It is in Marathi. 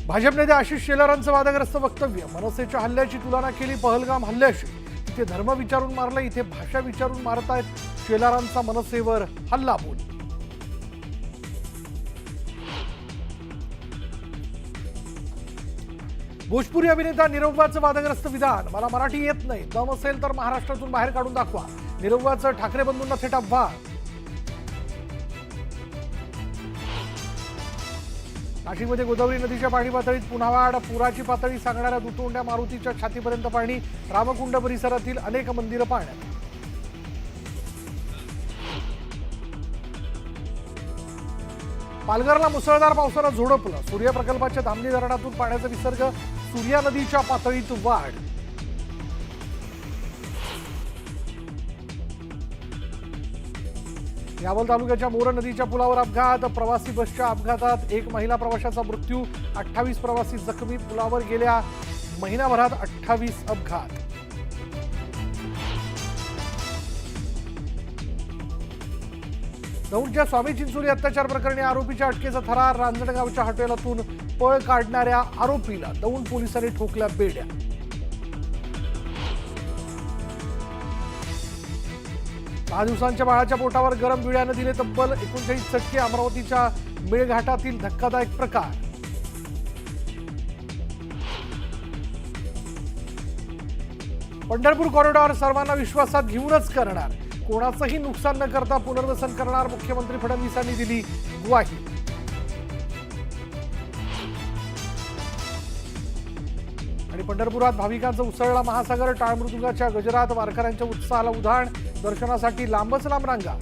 भाजप नेते आशिष शेलारांचं वादग्रस्त वक्तव्य. मनसेच्या हल्ल्याची तुलना केली पहलगाम हल्ल्याशी. इथे धर्म विचारून मारलं, इथे भाषा विचारून मारतायत. शेलारांचा मनसेवर हल्ला बोल. भोजपुरी अभिनेता निरहुआचं वादग्रस्त विधान. मला मराठी येत नाही, दम असेल तर महाराष्ट्रातून बाहेर काढून दाखवा. निरहुआचं ठाकरे बंधूंना थेट आव्हान. नाशिकमध्ये गोदावरी नदीच्या पाणी पातळीत पुन्हा वाढ. पुराची पातळी सांगणाऱ्या दुतोंड्या मारुतीच्या छातीपर्यंत पाणी. रामकुंड परिसरातील अनेक मंदिरं पाण्यात. पालघरला मुसळधार पावसानं झोडपलं. सूर्य प्रकल्पाच्या धामणी धरणातून पाण्याचा विसर्ग. सूर्या नदीच्या पातळीत वाढ. यावल तालुक्याच्या मोर नदीच्या पुलावर अपघात. प्रवासी बसच्या अपघातात एक महिला प्रवाशाचा मृत्यू. 28 प्रवासी जखमी. पुलावर गेल्या महिनाभरात 28 अपघात. दौंडच्या स्वामी चिंचोली अत्याचार प्रकरणी आरोपीच्या अटकेचा थरार. रांजणगावच्या हॉटेलातून पळ काढणाऱ्या आरोपीला दौंड पोलिसांनी ठोकल्या बेड्या. दहा दिवसांच्या बाळाच्या पोटावर गरम विड्यानं दिले तब्बल 39 चटके. अमरावतीच्या मेळघाटातील धक्कादायक प्रकार. पंढरपूर कॉरिडॉर सर्वांना विश्वासात घेऊनच करणार. कोणाचंही नुकसान न करता पुनर्वसन करणार. मुख्यमंत्री फडणवीसांनी दिली ग्वाही. आणि पंढरपुरात भाविकांचा उसळला महासागर. टाळ मृदुंगाच्या गजरात वारकऱ्यांच्या उत्साहाला उधाण. दर्शनासाठी लांबच लांब रांगा.